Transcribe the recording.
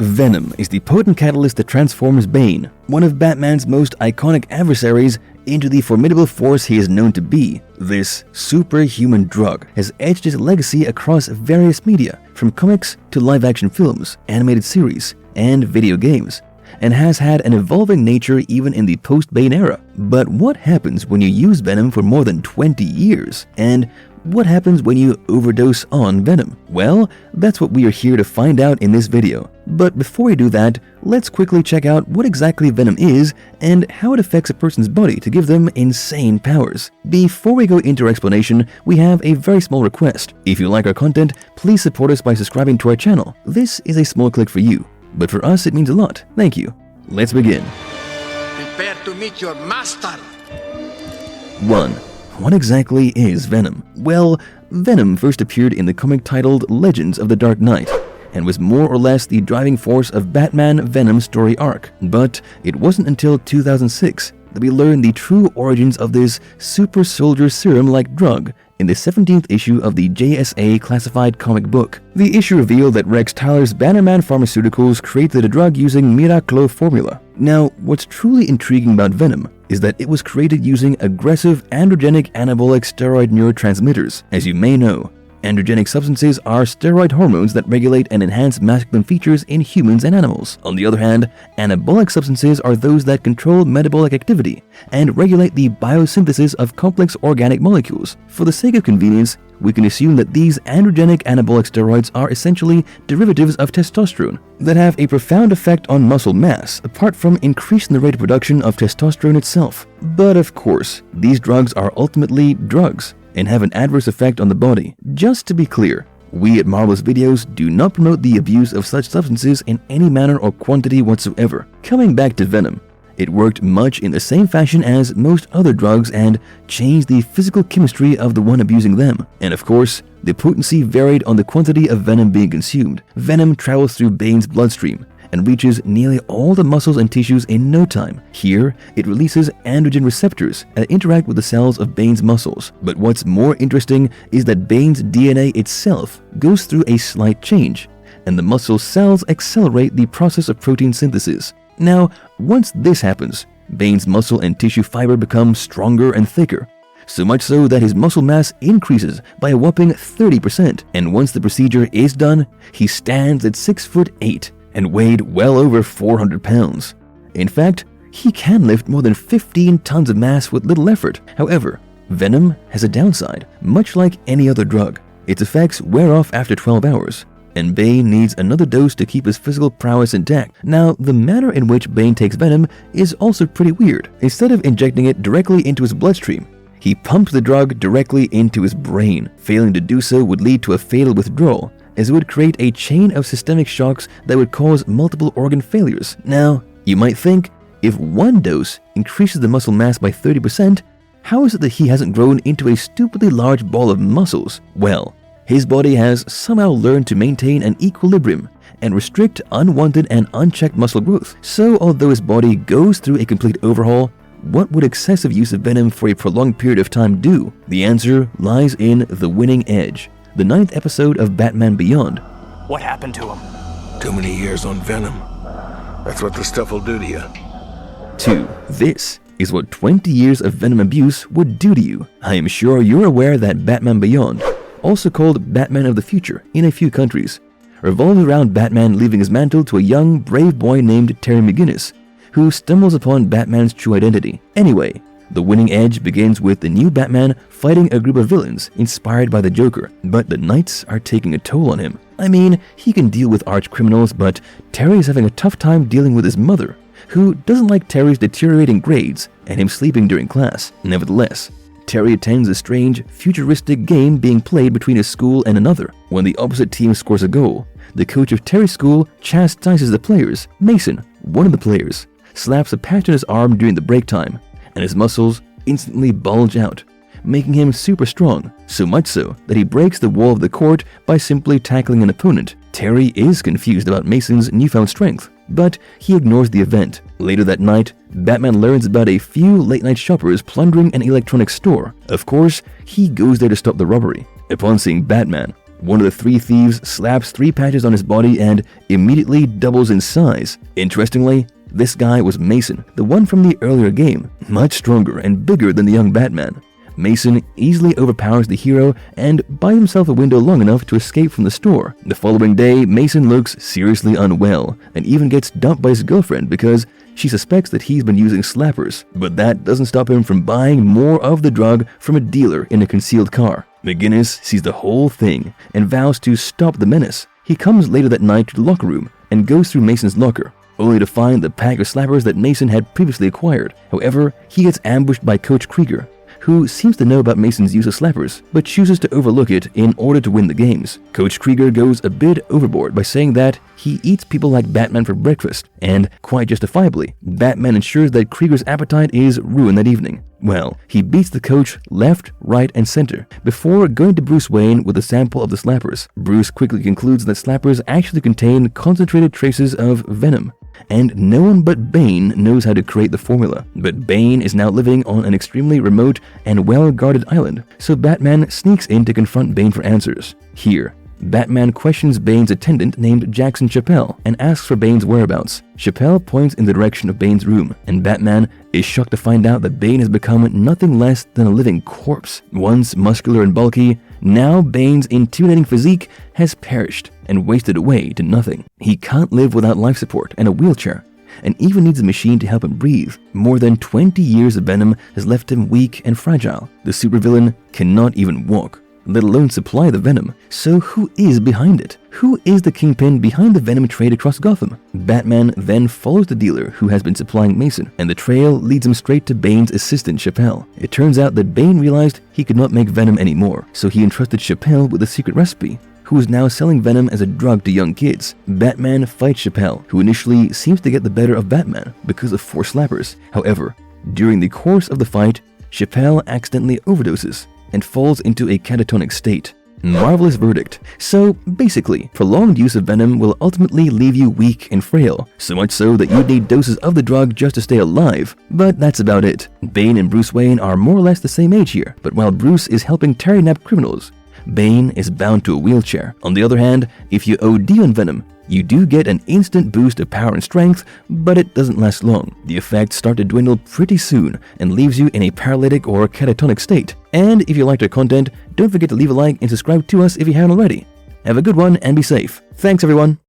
Venom is the potent catalyst that transforms Bane, one of Batman's most iconic adversaries, into the formidable force he is known to be. This superhuman drug has etched its legacy across various media, from comics to live-action films, animated series, and video games, and has had an evolving nature even in the post-Bane era. But what happens when you use Venom for more than 20 years? And what happens when you overdose on Venom? Well, that's what we are here to find out in this video. But before we do that, let's quickly check out what exactly Venom is and how it affects a person's body to give them insane powers. Before we go into our explanation, we have a very small request. If you like our content, please support us by subscribing to our channel. This is a small click for you, but for us it means a lot. Thank you. Let's begin. Prepare to meet your master. 1. What exactly is Venom? Well, Venom first appeared in the comic titled Legends of the Dark Knight, and was more or less the driving force of Batman-Venom story arc. But it wasn't until 2006 that we learned the true origins of this super soldier serum-like drug in the 17th issue of the JSA classified comic book. The issue revealed that Rex Tyler's Bannerman Pharmaceuticals created a drug using Miraclo formula. Now, what's truly intriguing about Venom is that it was created using aggressive androgenic anabolic steroid neurotransmitters. As you may know, androgenic substances are steroid hormones that regulate and enhance masculine features in humans and animals. On the other hand, anabolic substances are those that control metabolic activity and regulate the biosynthesis of complex organic molecules. For the sake of convenience, we can assume that these androgenic anabolic steroids are essentially derivatives of testosterone that have a profound effect on muscle mass, apart from increasing the rate of production of testosterone itself. But of course, these drugs are ultimately drugs and have an adverse effect on the body. Just to be clear, we at Marvelous Videos do not promote the abuse of such substances in any manner or quantity whatsoever. Coming back to Venom, it worked much in the same fashion as most other drugs and changed the physical chemistry of the one abusing them. And of course, the potency varied on the quantity of venom being consumed. Venom travels through Bane's bloodstream and reaches nearly all the muscles and tissues in no time. Here, it releases androgen receptors that interact with the cells of Bane's muscles. But what's more interesting is that Bane's DNA itself goes through a slight change, and the muscle cells accelerate the process of protein synthesis. Now, once this happens, Bane's muscle and tissue fiber become stronger and thicker, so much so that his muscle mass increases by a whopping 30%. And once the procedure is done, he stands at 6'8" and weighed well over 400 pounds. In fact, he can lift more than 15 tons of mass with little effort. However, Venom has a downside. Much like any other drug, its effects wear off after 12 hours, and Bane needs another dose to keep his physical prowess intact. Now, the manner in which Bane takes Venom is also pretty weird. Instead of injecting it directly into his bloodstream, he pumps the drug directly into his brain. Failing to do so would lead to a fatal withdrawal, as it would create a chain of systemic shocks that would cause multiple organ failures. Now, you might think, if one dose increases the muscle mass by 30%, how is it that he hasn't grown into a stupidly large ball of muscles? Well, his body has somehow learned to maintain an equilibrium and restrict unwanted and unchecked muscle growth. So although his body goes through a complete overhaul, what would excessive use of Venom for a prolonged period of time do? The answer lies in The Winning Edge, the 9th episode of Batman Beyond. What happened to him? Too many years on Venom. That's what the stuff will do to you. 2. This is what 20 years of Venom abuse would do to you. I am sure you're aware that Batman Beyond, also called Batman of the Future in a few countries, revolves around Batman leaving his mantle to a young, brave boy named Terry McGinnis, who stumbles upon Batman's true identity. Anyway, The Winning Edge begins with the new Batman fighting a group of villains inspired by the Joker, but the Knights are taking a toll on him. I mean, he can deal with arch criminals, but Terry is having a tough time dealing with his mother, who doesn't like Terry's deteriorating grades and him sleeping during class. Nevertheless, Terry attends a strange, futuristic game being played between his school and another. When the opposite team scores a goal, the coach of Terry's school chastises the players. Mason, one of the players, slaps a patch on his arm during the break time, and his muscles instantly bulge out, making him super strong, so much so that he breaks the wall of the court by simply tackling an opponent. Terry is confused about Mason's newfound strength, but he ignores the event. Later that night, Batman learns about a few late-night shoppers plundering an electronics store. Of course, he goes there to stop the robbery. Upon seeing Batman, One of the 3 thieves slaps 3 patches on his body and immediately doubles in size. Interestingly, this guy was Mason, the one from the earlier game, much stronger and bigger than the young Batman. Mason easily overpowers the hero and buys himself a window long enough to escape from the store. The following day, Mason looks seriously unwell and even gets dumped by his girlfriend because she suspects that he's been using slappers. But that doesn't stop him from buying more of the drug from a dealer in a concealed car. McGinnis sees the whole thing and vows to stop the menace. He comes later that night to the locker room and goes through Mason's locker, only to find the pack of slappers that Mason had previously acquired. However, he gets ambushed by Coach Krieger, who seems to know about Mason's use of slappers, but chooses to overlook it in order to win the games. Coach Krieger goes a bit overboard by saying that he eats people like Batman for breakfast, and quite justifiably, Batman ensures that Krieger's appetite is ruined that evening. Well, he beats the coach left, right, and center before going to Bruce Wayne with a sample of the slappers. Bruce quickly concludes that slappers actually contain concentrated traces of Venom, and no one but Bane knows how to create the formula. But Bane is now living on an extremely remote and well-guarded island, so Batman sneaks in to confront Bane for answers. Here, Batman questions Bane's attendant named Jackson Chappelle and asks for Bane's whereabouts. Chappelle points in the direction of Bane's room, and Batman is shocked to find out that Bane has become nothing less than a living corpse. Once muscular and bulky, now Bane's intimidating physique has perished and wasted away to nothing. He can't live without life support and a wheelchair, and even needs a machine to help him breathe. More than 20 years of Venom has left him weak and fragile. The supervillain cannot even walk, let alone supply the Venom. So who is behind it? Who is the kingpin behind the Venom trade across Gotham? Batman then follows the dealer who has been supplying Mason, and the trail leads him straight to Bane's assistant Chappelle. It turns out that Bane realized he could not make Venom anymore, so he entrusted Chappelle with a secret recipe, who is now selling Venom as a drug to young kids. Batman fights Chappelle, who initially seems to get the better of Batman because of 4 slappers. However, during the course of the fight, Chappelle accidentally overdoses and falls into a catatonic state. Marvelous verdict. So basically, prolonged use of Venom will ultimately leave you weak and frail, so much so that you'd need doses of the drug just to stay alive. But that's about it. Bane and Bruce Wayne are more or less the same age here, but while Bruce is helping terry-nap criminals, Bane is bound to a wheelchair. On the other hand, if you OD on Venom, you do get an instant boost of power and strength, but it doesn't last long. The effects start to dwindle pretty soon and leaves you in a paralytic or catatonic state. And if you liked our content, don't forget to leave a like and subscribe to us if you haven't already. Have a good one and be safe. Thanks everyone.